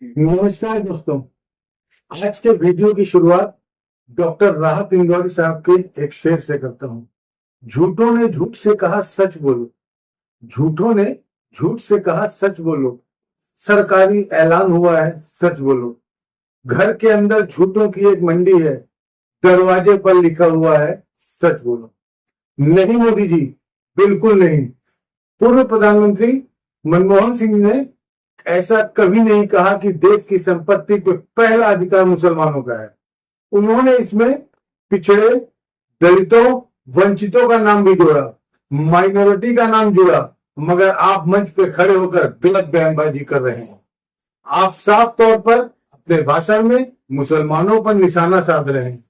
नमस्कार दोस्तों, आज के वीडियो की शुरुआत डॉक्टर राहत इंदौरी साहब के एक शेर से करता हूँ। झूठों ने झूठ से कहा सच बोलो, झूठों ने झूठ से कहा सच बोलो, सरकारी ऐलान हुआ है सच बोलो। घर के अंदर झूठों की एक मंडी है, दरवाजे पर लिखा हुआ है सच बोलो। नहीं मोदी जी, बिल्कुल नहीं। पूर्व प्रधानमंत्री मनमोहन सिंह ने ऐसा कभी नहीं कहा कि देश की संपत्ति पे पहला अधिकार मुसलमानों का है। उन्होंने इसमें पिछड़े, दलितों, वंचितों का नाम भी जोड़ा, माइनॉरिटी का नाम जोड़ा, मगर आप मंच पे खड़े होकर गलत बयानबाजी कर रहे हैं। आप साफ तौर पर अपने भाषण में मुसलमानों पर निशाना साध रहे हैं,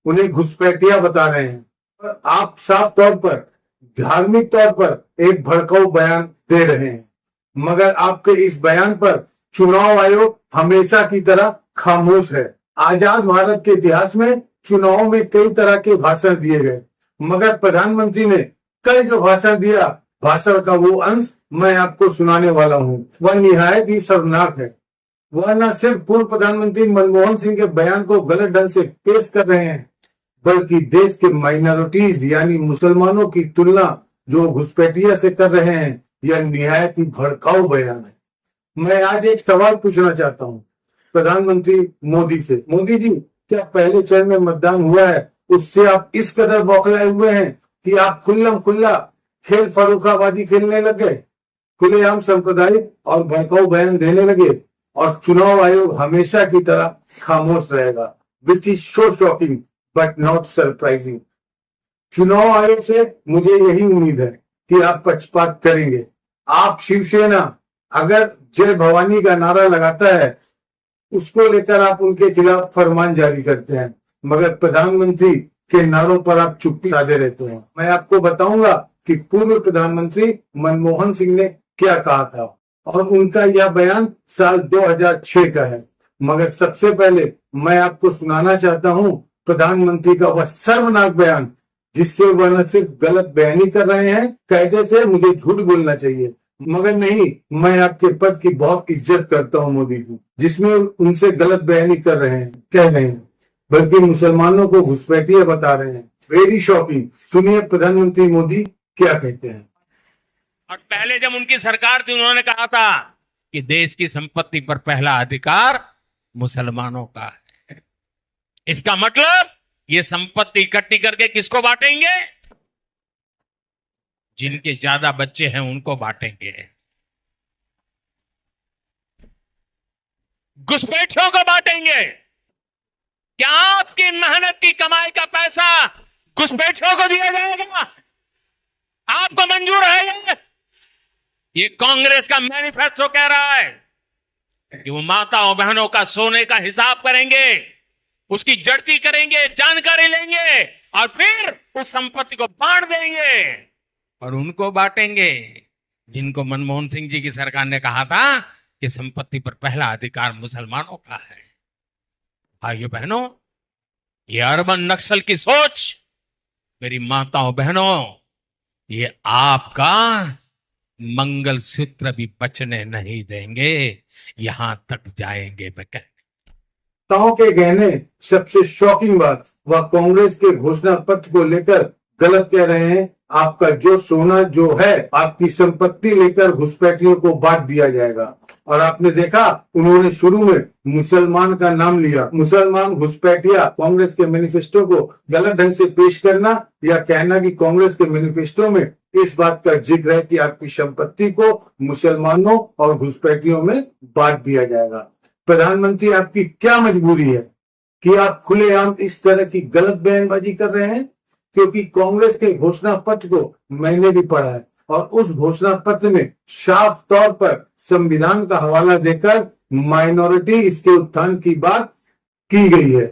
उन्हें घुसपैठिया बता रहे हैं और आप साफ तौर पर धार्मिक तौर पर एक भड़काऊ बयान दे रहे हैं। मगर आपके इस बयान पर चुनाव आयोग हमेशा की तरह खामोश है। आजाद भारत के इतिहास में चुनाव में कई तरह के भाषण दिए गए, मगर प्रधानमंत्री ने कल जो भाषण दिया, भाषण का वो अंश मैं आपको सुनाने वाला हूँ, वह निहायत ही शर्मनाक है। वह न सिर्फ पूर्व प्रधानमंत्री मनमोहन सिंह के बयान को गलत ढंग से पेश कर रहे हैं, बल्कि देश के माइनॉरिटीज यानी मुसलमानों की तुलना जो घुसपैठिया से कर रहे हैं, यह निहायत ही भड़काऊ बयान है। मैं आज एक सवाल पूछना चाहता हूँ प्रधानमंत्री मोदी से। मोदी जी, क्या पहले चरण में मतदान हुआ है, उससे आप इस कदर बौखलाए हुए हैं कि आप खुल्ला खेल फर्रुखाबादी खेलने लग गए, खुलेआम सांप्रदायिक और भड़काऊ बयान देने लगे और चुनाव आयोग हमेशा की तरह खामोश रहेगा, which is so shocking but not surprising. चुनाव आयोग से मुझे यही उम्मीद है कि आप पक्षपात करेंगे। आप शिवसेना अगर जय भवानी का नारा लगाता है, उसको लेकर आप उनके खिलाफ फरमान जारी करते हैं, मगर प्रधानमंत्री के नारों पर आप चुप्पी साधे रहते हैं। मैं आपको बताऊंगा कि पूर्व प्रधानमंत्री मनमोहन सिंह ने क्या कहा था और उनका यह बयान साल 2006 का है। मगर सबसे पहले मैं आपको सुनाना चाहता हूं प्रधानमंत्री का वह सर्वनाक बयान, जिससे वह न सिर्फ गलत बयानी कर रहे हैं, कायदे से मुझे झूठ बोलना चाहिए, मगर नहीं, मैं आपके पद की बहुत इज्जत करता हूं मोदी जी, जिसमें उनसे गलत बयानी कर रहे हैं, कह रहे हैं, बल्कि मुसलमानों को घुसपैठिया बता रहे हैं। Very shocking. सुनिए प्रधानमंत्री मोदी क्या कहते हैं। और पहले जब उनकी सरकार थी, उन्होंने कहा था कि देश की संपत्ति पर पहला अधिकार मुसलमानों का है। इसका मतलब ये संपत्ति इकट्ठी करके किसको बांटेंगे? जिनके ज्यादा बच्चे हैं उनको बांटेंगे, घुसपैठियों को बांटेंगे। क्या आपकी मेहनत की कमाई का पैसा घुसपैठियों को दिया जाएगा? आपको मंजूर है? ये कांग्रेस का मैनिफेस्टो कह रहा है कि वो माताओं बहनों का सोने का हिसाब करेंगे, उसकी जड़ती करेंगे, जानकारी लेंगे और फिर उस संपत्ति को बांट देंगे और उनको बांटेंगे जिनको मनमोहन सिंह जी की सरकार ने कहा था कि संपत्ति पर पहला अधिकार मुसलमानों का है। भाइयों बहनों, ये अर्बन नक्सल की सोच, मेरी माताओं बहनों, ये आपका मंगलसूत्र भी बचने नहीं देंगे, यहां तक जाएंगे। मैं कह ताओं के गहने। सबसे शॉकिंग बात, वह कांग्रेस के घोषणा पत्र को लेकर गलत कह रहे हैं। आपका जो सोना जो है, आपकी संपत्ति लेकर घुसपैठियों को बांट दिया जाएगा। और आपने देखा, उन्होंने शुरू में मुसलमान का नाम लिया। मुसलमान घुसपैठिया कांग्रेस के मैनिफेस्टो को गलत ढंग से पेश करना या कहना कि कांग्रेस के मैनिफेस्टो में इस बात का जिक्र है कि आपकी संपत्ति को मुसलमानों और घुसपैठियों में बांट दिया जाएगा। प्रधानमंत्री, आपकी क्या मजबूरी है कि आप खुलेआम इस तरह की गलत बयानबाजी कर रहे हैं? क्योंकि कांग्रेस के घोषणा पत्र को मैंने भी पढ़ा है और उस घोषणा पत्र में साफ तौर पर संविधान का हवाला देकर माइनॉरिटी इसके उत्थान की बात की गई है।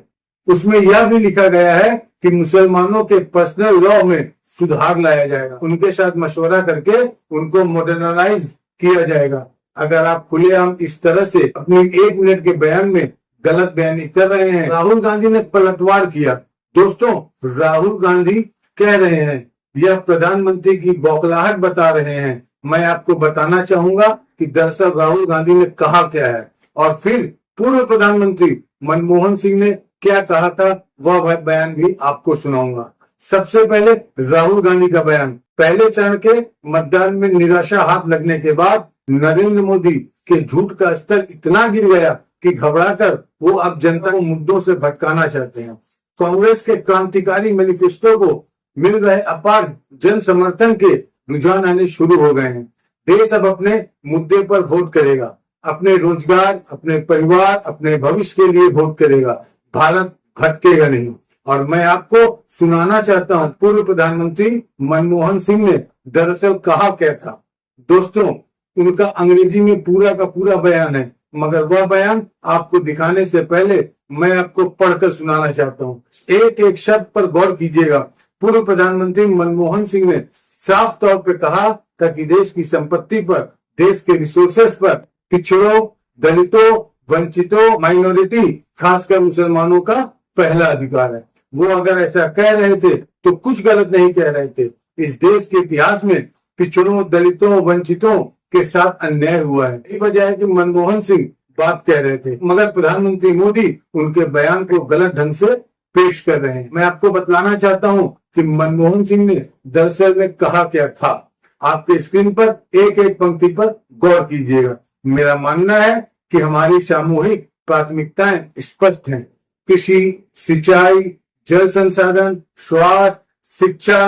उसमें यह भी लिखा गया है कि मुसलमानों के पर्सनल लॉ में सुधार लाया जाएगा, उनके साथ मशवरा करके उनको मॉडर्नाइज किया जाएगा। अगर आप खुलेआम इस तरह से अपनी 1 मिनट के बयान में गलत बयानी कर रहे हैं। राहुल गांधी ने पलटवार किया। दोस्तों, राहुल गांधी कह रहे हैं यह प्रधानमंत्री की बौखलाहट बता रहे हैं। मैं आपको बताना चाहूंगा कि दरअसल राहुल गांधी ने कहा क्या है और फिर पूर्व प्रधानमंत्री मनमोहन सिंह ने क्या कहा था, वह बयान भी आपको सुनाऊंगा। सबसे पहले राहुल गांधी का बयान। पहले चरण के मतदान में निराशा हाथ लगने के बाद नरेंद्र मोदी के झूठ का स्तर इतना गिर गया कि घबराकर वो अब जनता को मुद्दों से भटकाना चाहते हैं। कांग्रेस के क्रांतिकारी मैनिफेस्टो को मिल रहे अपार जन समर्थन के रुझान आने शुरू हो गए हैं। देश अब अपने मुद्दे पर वोट करेगा, अपने रोजगार, अपने परिवार, अपने भविष्य के लिए वोट करेगा। भारत भटकेगा नहीं। और मैं आपको सुनाना चाहता हूं पूर्व प्रधानमंत्री मनमोहन सिंह ने दरअसल कहा क्या था। दोस्तों, उनका अंग्रेजी में पूरा का पूरा बयान है, मगर वह बयान आपको दिखाने से पहले मैं आपको पढ़कर सुनाना चाहता हूँ। एक एक शब्द पर गौर कीजिएगा। पूर्व प्रधानमंत्री मनमोहन सिंह ने साफ तौर पर कहा था कि देश की संपत्ति पर, देश के रिसोर्सेस पर पिछड़ों, दलितों, वंचितों, माइनॉरिटी, खासकर मुसलमानों का पहला अधिकार है। वो अगर ऐसा कह रहे थे तो कुछ गलत नहीं कह रहे थे। इस देश के इतिहास में पिछड़ों, दलितों, वंचितों के साथ अन्याय हुआ है। यही वजह है कि मनमोहन सिंह बात कह रहे थे, मगर प्रधानमंत्री मोदी उनके बयान को गलत ढंग से पेश कर रहे हैं। मैं आपको बतलाना चाहता हूं कि मनमोहन सिंह ने दरअसल में कहा क्या था। आपके स्क्रीन पर एक एक पंक्ति पर गौर कीजिएगा। मेरा मानना है कि हमारी सामूहिक प्राथमिकताएं स्पष्ट हैं। कृषि, सिंचाई, जल संसाधन, स्वास्थ्य, शिक्षा,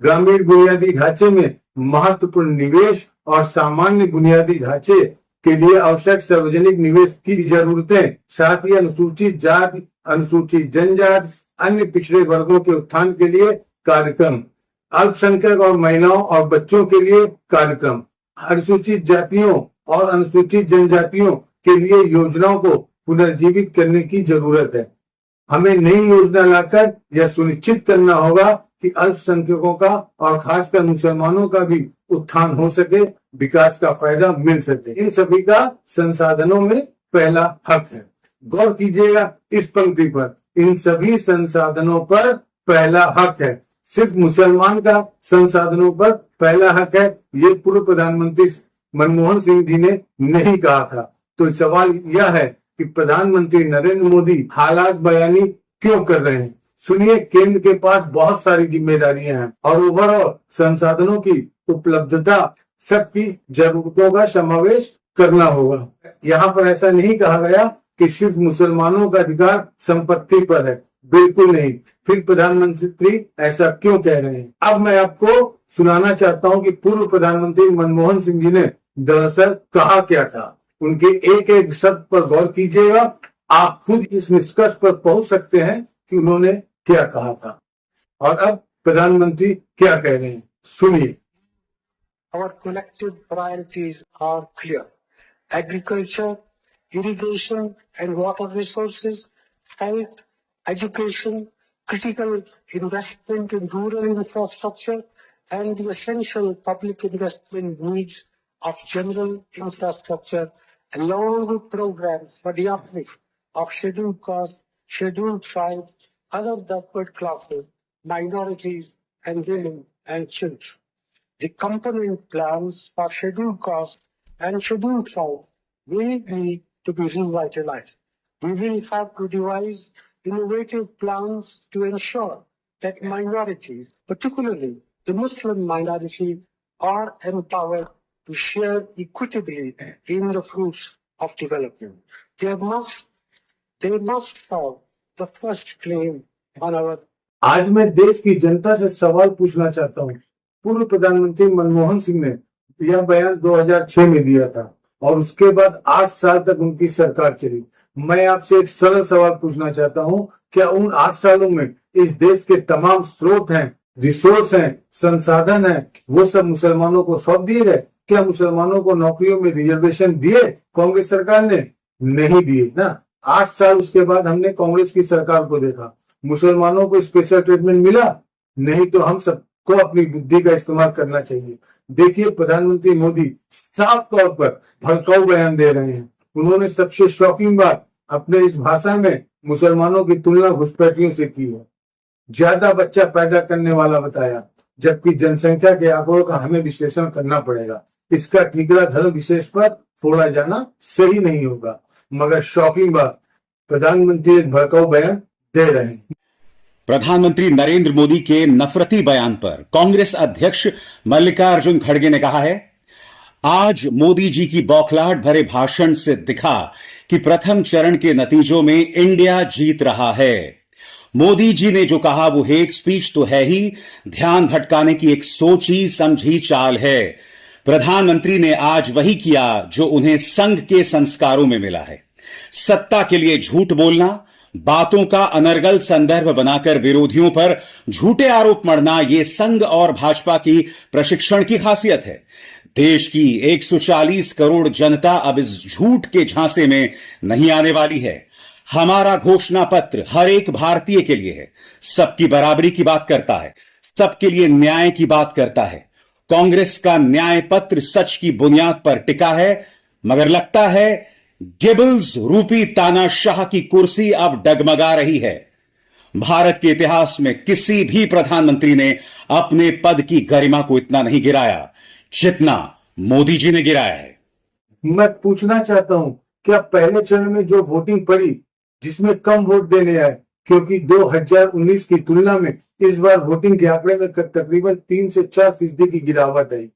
ग्रामीण बुनियादी ढांचे में महत्वपूर्ण निवेश और सामान्य बुनियादी ढांचे के लिए आवश्यक सार्वजनिक निवेश की जरूरतें, साथ ही अनुसूचित जाति, अनुसूचित जनजाति, अन्य पिछड़े वर्गों के उत्थान के लिए कार्यक्रम, अल्पसंख्यक और महिलाओं और बच्चों के लिए कार्यक्रम, अनुसूचित जातियों और अनुसूचित जनजातियों के लिए योजनाओं को पुनर्जीवित करने की जरूरत है। हमें नई योजना लाकर यह सुनिश्चित करना होगा कि अल्पसंख्यकों का और खासकर मुसलमानों का भी उत्थान हो सके, विकास का फायदा मिल सके। इन सभी का संसाधनों में पहला हक है। गौर कीजिएगा इस पंक्ति पर, इन सभी संसाधनों पर पहला हक है। सिर्फ मुसलमान का संसाधनों पर पहला हक है, ये पूर्व प्रधानमंत्री मनमोहन सिंह जी ने नहीं कहा था। तो सवाल यह है कि प्रधानमंत्री नरेंद्र मोदी हालात बयानी क्यों कर रहे हैं। सुनिए, केंद्र के पास बहुत सारी जिम्मेदारियां हैं और ओवरऑल संसाधनों की उपलब्धता सबकी जरूरतों का समावेश करना होगा। यहाँ पर ऐसा नहीं कहा गया कि सिर्फ मुसलमानों का अधिकार संपत्ति पर है, बिल्कुल नहीं। फिर प्रधानमंत्री ऐसा क्यों कह रहे हैं। अब मैं आपको सुनाना चाहता हूँ कि पूर्व प्रधानमंत्री मनमोहन सिंह जी ने दरअसल कहा क्या था। उनके एक एक शब्द पर गौर कीजिएगा, आप खुद इस निष्कर्ष पर पहुंच सकते हैं कि उन्होंने क्या कहा था। और अब प्रधानमंत्री क्या कह रहे हैं, सुनिए। Our collective priorities are clear: agriculture, irrigation and water resources, health, education, critical investment in rural infrastructure, and the essential public investment needs of general infrastructure, along with programs for the uplift of scheduled castes, scheduled tribes, other backward classes, minorities, and women and children. The component plans for scheduled castes and scheduled tribes will need to be revitalized. We will have to devise innovative plans to ensure that minorities, particularly the Muslim minority, are empowered to share equitably in the fruits of development. They must have the first claim on our. आज मैं देश की जनता से सवाल पूछना चाहता हूँ। पूर्व प्रधानमंत्री मनमोहन सिंह ने यह बयान 2006 में दिया था और उसके बाद 8 साल तक उनकी सरकार चली। मैं आपसे एक सरल सवाल पूछना चाहता हूँ, क्या उन 8 सालों में इस देश के तमाम स्रोत हैं, रिसोर्स हैं, संसाधन हैं, वो सब मुसलमानों को सौंप दिए गए? क्या मुसलमानों को नौकरियों में रिजर्वेशन दिए कांग्रेस सरकार ने? नहीं दिए ना। 8 साल उसके बाद हमने कांग्रेस की सरकार को देखा, मुसलमानों को स्पेशल ट्रीटमेंट मिला? नहीं। तो हम सबको अपनी बुद्धि का इस्तेमाल करना चाहिए। देखिए, प्रधानमंत्री मोदी साफ तौर पर भड़काऊ बयान दे रहे हैं। उन्होंने सबसे शॉकिंग बात अपने इस भाषण में मुसलमानों की तुलना घुसपैठियों से की है। ज्यादा बच्चा पैदा करने वाला बताया, जबकि जनसंख्या के आंकड़ों का हमें विश्लेषण करना पड़ेगा। इसका ठीकरा धर्म विशेष पर फोड़ा जाना सही नहीं होगा। मगर शॉकिंग बात, प्रधानमंत्री एक भड़काऊ बयान दे रहे हैं। प्रधानमंत्री नरेंद्र मोदी के नफरती बयान पर कांग्रेस अध्यक्ष मल्लिकार्जुन खड़गे ने कहा है, आज मोदी जी की बौखलाहट भरे भाषण से दिखा कि प्रथम चरण के नतीजों में इंडिया जीत रहा है। मोदी जी ने जो कहा वो हेट स्पीच तो है ही, ध्यान भटकाने की एक सोची समझी चाल है। प्रधानमंत्री ने आज वही किया जो उन्हें संघ के संस्कारों में मिला है। सत्ता के लिए झूठ बोलना, बातों का अनर्गल संदर्भ बनाकर विरोधियों पर झूठे आरोप मढ़ना, यह संघ और भाजपा की प्रशिक्षण की खासियत है। देश की 140 करोड़ जनता अब इस झूठ के झांसे में नहीं आने वाली है। हमारा घोषणा पत्र हर एक भारतीय के लिए है, सबकी बराबरी की बात करता है, सबके लिए न्याय की बात करता है। कांग्रेस का न्याय पत्र सच की बुनियाद पर टिका है, मगर लगता है गेबल्स रूपी तानाशाह की कुर्सी अब डगमगा रही है। भारत के इतिहास में किसी भी प्रधानमंत्री ने अपने पद की गरिमा को इतना नहीं गिराया जितना मोदी जी ने गिराया है। मैं पूछना चाहता हूं, क्या पहले चरण में जो वोटिंग पड़ी, जिसमें कम वोट देने आए, क्योंकि 2019 की तुलना में इस बार वोटिंग के आंकड़े में तकरीबन 3 से 4% की गिरावट आई।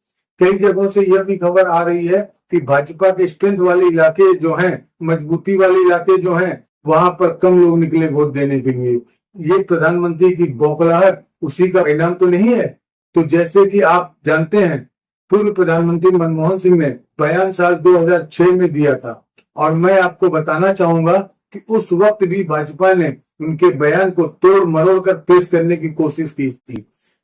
कई जगहों से यह भी खबर आ रही है कि भाजपा के स्ट्रेंथ वाले इलाके जो हैं, मजबूती वाले इलाके जो हैं, वहां पर कम लोग निकले वोट देने के लिए। ये प्रधानमंत्री की बौखलाहट उसी का परिणाम तो नहीं है? तो जैसे कि आप जानते हैं, पूर्व प्रधानमंत्री मनमोहन सिंह ने बयान साल 2006 में दिया था, और मैं आपको बताना चाहूंगा कि उस वक्त भी भाजपा ने उनके बयान को तोड़ मरोड़ कर पेश करने की कोशिश की थी।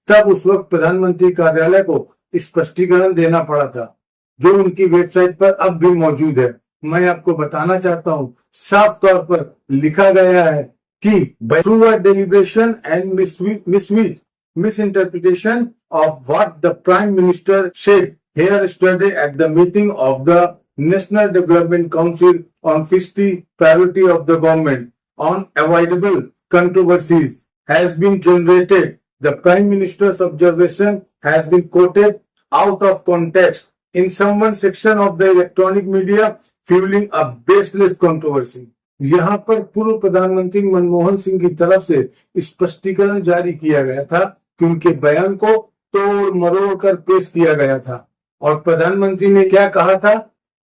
तब उस वक्त प्रधानमंत्री कार्यालय को स्पष्टीकरण देना पड़ा था, जो उनकी वेबसाइट पर अब भी मौजूद है। मैं आपको बताना चाहता हूं, साफ तौर पर लिखा गया है कि through a deliberation and misinterpretation of what the Prime Minister said here yesterday at the meeting of the National Development Council on 50 priority of the government on avoidable controversies has been generated. The Prime Minister's observation has been quoted out of context in someone's section of the electronic media, fueling a baseless controversy. यहाँ पर पूर्व प्रधानमंत्री मनमोहन सिंह की तरफ से स्पष्टीकरण जारी किया गया था कि उनके बयान को तोड़ मरोड़ कर पेश किया गया था, और प्रधानमंत्री ने क्या कहा था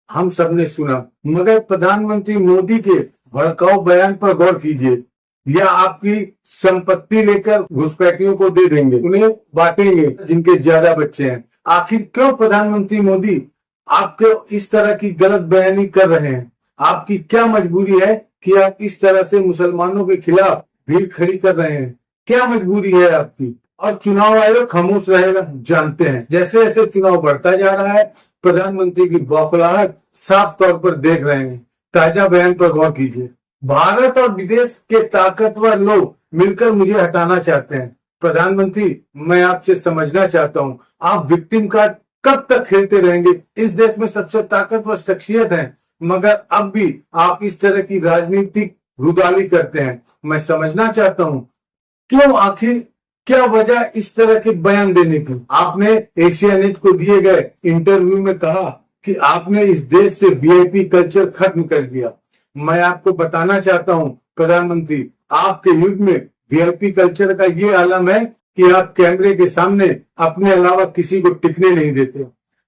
हम सबने सुना। मगर प्रधानमंत्री मोदी के भड़काऊ बयान पर गौर कीजिए। या आपकी संपत्ति लेकर घुसपैठियों को दे देंगे, उन्हें बांटेंगे जिनके ज्यादा बच्चे हैं। आखिर क्यों प्रधानमंत्री मोदी आपके इस तरह की गलत बयानी कर रहे हैं? आपकी क्या मजबूरी है कि आप इस तरह से मुसलमानों के खिलाफ भीड़ खड़ी कर रहे हैं? क्या मजबूरी है आपकी? और चुनाव आयोग खामोश रहेगा, जानते हैं। जैसे जैसे चुनाव बढ़ता जा रहा है, प्रधानमंत्री की बौखलाहट साफ तौर पर देख रहे हैं। ताजा बयान पर गौर कीजिए। भारत और विदेश के ताकतवर लोग मिलकर मुझे हटाना चाहते हैं। प्रधानमंत्री, मैं आपसे समझना चाहता हूं, आप विक्टिम कार्ड कब तक खेलते रहेंगे? इस देश में सबसे ताकतवर शख्सियत है, मगर अब भी आप इस तरह की राजनीतिक रुदाली करते हैं। मैं समझना चाहता हूं क्यों, आखिर क्या वजह इस तरह के बयान देने की? आपने एशिया नेट को दिए गए इंटरव्यू में कहा कि आपने इस देश से वीआईपी कल्चर खत्म कर दिया। मैं आपको बताना चाहता हूं प्रधानमंत्री, आपके युग में वीआईपी कल्चर का ये आलम है कि आप कैमरे के सामने अपने अलावा किसी को टिकने नहीं देते।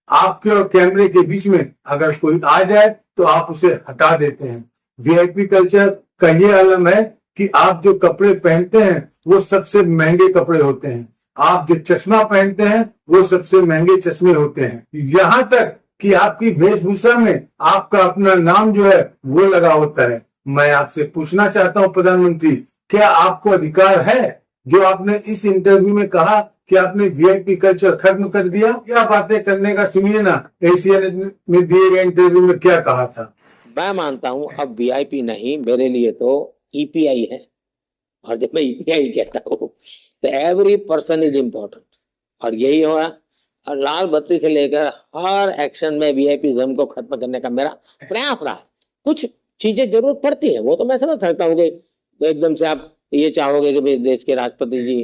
आपके और कैमरे के बीच में अगर कोई आ जाए तो आप उसे हटा देते हैं। वीआईपी कल्चर का ये आलम है कि आप जो कपड़े पहनते हैं वो सबसे महंगे कपड़े होते हैं, आप जो चश्मा पहनते हैं वो सबसे महंगे चश्मे होते हैं, यहाँ तक कि आपकी वेशभूषा में आपका अपना नाम जो है वो लगा होता है। मैं आपसे पूछना चाहता हूँ प्रधानमंत्री, क्या आपको अधिकार है जो आपने इस इंटरव्यू में कहा कि आपने वीआईपी कल्चर खत्म कर दिया? क्या बातें करने का, सुनिए ना, एशिया में दिए गए इंटरव्यू में क्या कहा था। मैं मानता हूं अब वीआईपी नहीं, मेरे लिए तो ईपीआई है, और जब मैं ईपीआई कहता हूँ तो एवरी पर्सन इज इम्पोर्टेंट, और यही हो रहा। और लाल बत्ती से लेकर हर एक्शन में वीआईपीज़म को खत्म करने का मेरा प्रयास रहा। कुछ चीजें जरूरत पड़ती है, वो तो मैं समझ सकता हूँ कि एकदम से आप ये चाहोगे कि भाई देश के राष्ट्रपति जी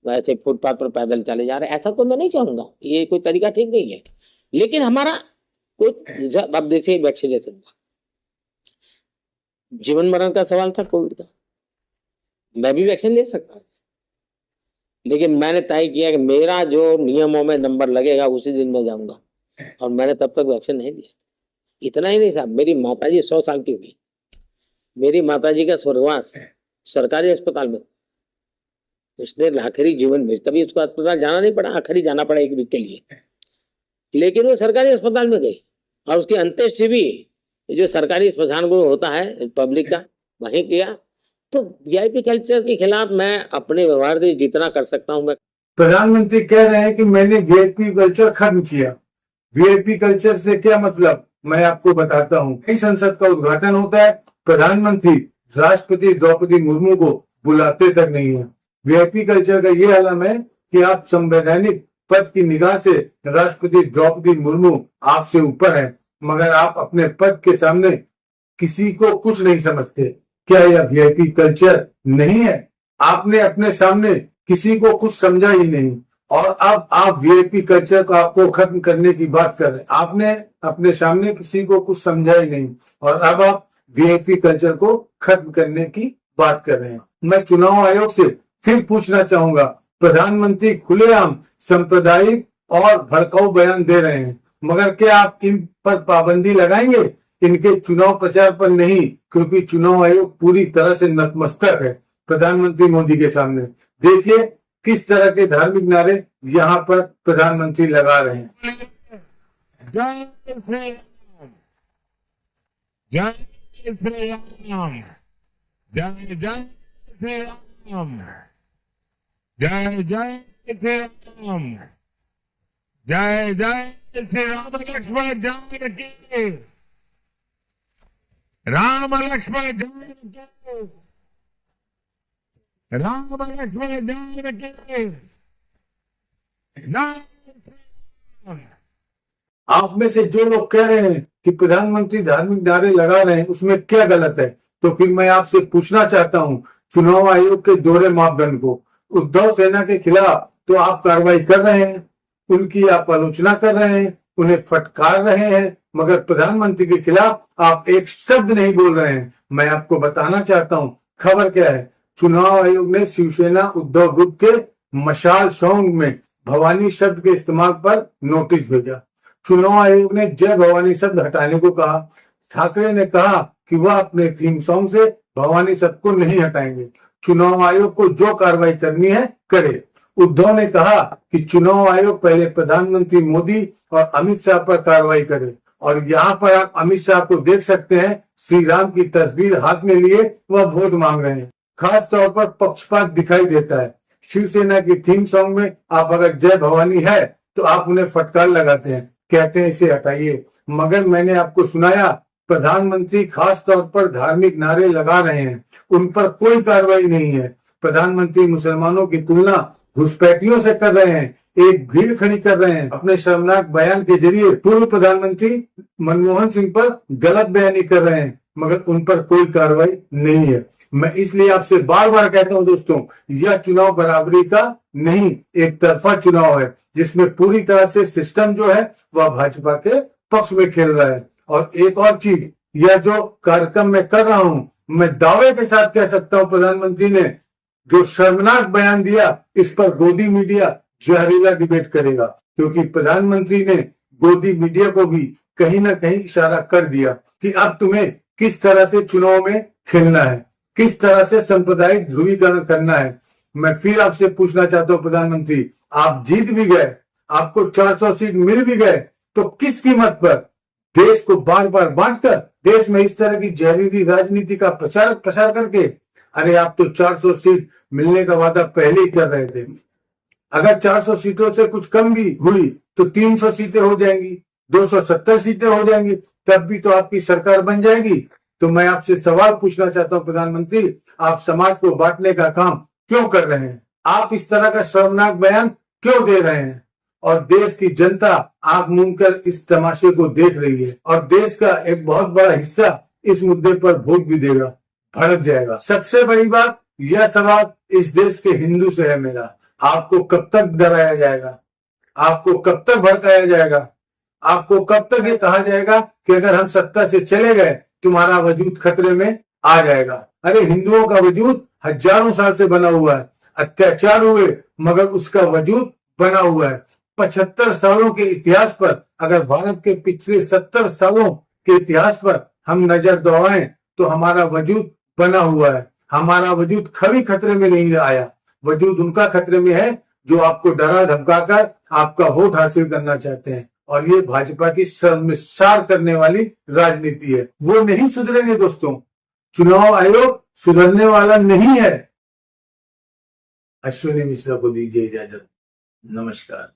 वैसे फुटपाथ पर पैदल चले जा रहे हैं, ऐसा तो मैं नहीं चाहूंगा, ये कोई तरीका ठीक नहीं है। लेकिन हमारा कुछ अब जैसे वैक्सीनेशन हुआ, जीवन मरण का सवाल था कोविड का, मैं भी वैक्सीन ले सकता था, लेकिन मैंने तय किया कि मेरा जो नियमों में नंबर लगेगा उसी दिन मैं जाऊंगा, और मैंने तब तक वैक्सीन नहीं लिया। इतना ही नहीं साहब, मेरी माताजी 100 साल की हुई, मेरी माताजी का स्वर्गवास सरकारी अस्पताल में, उसने आखिरी जीवन में, तभी उसको अस्पताल जाना नहीं पड़ा, आखिरी जाना पड़ा 1 वीक के लिए, लेकिन वो सरकारी अस्पताल में गई और उसकी अंत्येष्टि भी जो सरकारी अस्पताल में होता है पब्लिक का, वहीं किया। तो वीआईपी कल्चर के खिलाफ मैं अपने व्यवहार से जितना कर सकता हूं मैं। प्रधानमंत्री कह रहे हैं कि मैंने वीआईपी कल्चर खत्म किया। वीआईपी कल्चर से क्या मतलब, मैं आपको बताता हूँ। इस संसद का उद्घाटन होता है, प्रधानमंत्री राष्ट्रपति द्रौपदी मुर्मू को बुलाते तक नहीं है। वीआईपी कल्चर का ये आलम है कि आप संवैधानिक पद की निगाह से राष्ट्रपति द्रौपदी मुर्मू आपसे ऊपर है, मगर आप अपने पद के सामने किसी को कुछ नहीं समझते। क्या यह वीआईपी कल्चर नहीं है? आपने अपने सामने किसी को कुछ समझा ही नहीं, और अब आप वीआईपी कल्चर को आपको खत्म करने की बात कर रहे हैं। आपने अपने सामने किसी को कुछ समझा ही नहीं, और अब आप वीआईपी कल्चर को खत्म करने की बात कर रहे हैं। मैं चुनाव आयोग से फिर पूछना चाहूंगा, प्रधानमंत्री खुलेआम सांप्रदायिक और भड़काऊ बयान दे रहे हैं, मगर क्या आप इन पर पाबंदी लगाएंगे? इनके चुनाव प्रचार पर नहीं, क्योंकि चुनाव आयोग पूरी तरह से नतमस्तक है प्रधानमंत्री मोदी के सामने। देखिए किस तरह के धार्मिक नारे यहाँ पर प्रधानमंत्री लगा रहे हैं। जय श्री राम, जय श्री राम, जय जय श्री राम, जय जय श्री राम, जय जय श्री राम लक्ष्मण जानकी, राम लक्ष्मण जानकी, राम लक्ष्मण जानकी, नाम। आप में से जो लोग कह रहे हैं कि प्रधानमंत्री धार्मिक नारे लगा रहे हैं, उसमें क्या गलत है? तो फिर मैं आपसे पूछना चाहता हूं, चुनाव आयोग के दोहरे मापदंड को, उद्धव सेना के खिलाफ तो आप कार्रवाई कर रहे हैं, उनकी आप आलोचना कर रहे हैं, उन्हें फटकार रहे हैं, मगर प्रधानमंत्री के खिलाफ आप एक शब्द नहीं बोल रहे हैं। मैं आपको बताना चाहता हूं खबर क्या है। चुनाव आयोग ने शिवसेना उद्धव ग्रुप के मशाल सॉन्ग में भवानी शब्द के इस्तेमाल पर नोटिस भेजा। चुनाव आयोग ने जय भवानी शब्द हटाने को कहा। ठाकरे ने कहा कि वह अपने थीम सॉन्ग से भवानी शब्द को नहीं हटाएंगे। चुनाव आयोग को जो कार्रवाई करनी है करे। उद्धव ने कहा कि चुनाव आयोग पहले प्रधानमंत्री मोदी और अमित शाह पर कार्रवाई करे, और यहाँ पर आप अमित शाह को देख सकते हैं, श्री राम की तस्वीर हाथ में लिए वह वोट मांग रहे हैं। खास तौर पर पक्षपात दिखाई देता है। शिवसेना की थीम सॉन्ग में आप अगर जय भवानी है तो आप उन्हें फटकार लगाते हैं, कहते हैं इसे हटाइए, मगर मैंने आपको सुनाया प्रधानमंत्री खास तौर पर धार्मिक नारे लगा रहे हैं, उन पर कोई कार्रवाई नहीं है। प्रधानमंत्री मुसलमानों की तुलना घुसपैठियों से कर रहे हैं, एक भीड़ खड़ी कर रहे हैं। अपने शर्मनाक बयान के जरिए पूर्व प्रधानमंत्री मनमोहन सिंह पर गलत बयानी कर रहे हैं, मगर उन पर कोई कार्रवाई नहीं है। मैं इसलिए आपसे बार बार कहता हूं दोस्तों, यह चुनाव बराबरी का नहीं, एक तरफा चुनाव है, जिसमें पूरी तरह से सिस्टम जो है वह भाजपा के पक्ष में खेल रहा है। और एक और चीज, यह जो कार्यक्रम मैं कर रहा हूं, मैं दावे के साथ कह सकता हूं, प्रधानमंत्री ने जो शर्मनाक बयान दिया, इस पर गोदी मीडिया जहरीला डिबेट करेगा, क्योंकि प्रधानमंत्री ने गोदी मीडिया को भी कहीं ना कहीं इशारा कर दिया कि अब तुम्हें किस तरह से चुनाव में खेलना है, किस तरह से सांप्रदायिक ध्रुवीकरण करना है। मैं फिर आपसे पूछना चाहता हूं प्रधानमंत्री, आप जीत भी गए, आपको 400 सीट मिल भी गए, तो किस कीमत पर? देश को बार बार बांटकर, देश में इस तरह की जहरीली राजनीति का प्रसार करके। अरे आप तो 400 सीट मिलने का वादा पहले ही कर रहे थे। अगर 400 सीटों से कुछ कम भी हुई तो 300 सीटें हो जाएंगी, 270 सीटें हो जाएंगी, तब भी तो आपकी सरकार बन जाएगी। तो मैं आपसे सवाल पूछना चाहता हूं प्रधानमंत्री, आप समाज को बांटने का काम क्यों कर रहे हैं? आप इस तरह का शर्मनाक बयान क्यों दे रहे हैं? और देश की जनता आंख मूंद कर इस तमाशे को देख रही है, और देश का एक बहुत बड़ा हिस्सा इस मुद्दे पर वोट भी देगा, भड़क जाएगा। सबसे बड़ी बात, यह सवाल इस देश के हिंदू से है मेरा, आपको कब तक डराया जाएगा, आपको कब तक भड़काया जाएगा, आपको कब तक ये कहा जाएगा कि अगर हम सत्ता से चले गए तुम्हारा वजूद खतरे में आ जाएगा। अरे हिंदुओं का वजूद हजारों साल से बना हुआ है, अत्याचार हुए मगर उसका वजूद बना हुआ है। 75 सालों के इतिहास पर, अगर भारत के पिछले 70 सालों के इतिहास पर हम नजर दौड़ाएं तो हमारा वजूद बना हुआ है। हमारा वजूद कभी खतरे में नहीं आया। वजूद उनका खतरे में है जो आपको डरा धमकाकर आपका वोट हासिल करना चाहते हैं, और ये भाजपा की शर्मसार करने वाली राजनीति है। वो नहीं सुधरेंगे दोस्तों, चुनाव आयोग सुधरने वाला नहीं है। अश्विनी मिश्रा को दीजिए इजाजत। नमस्कार।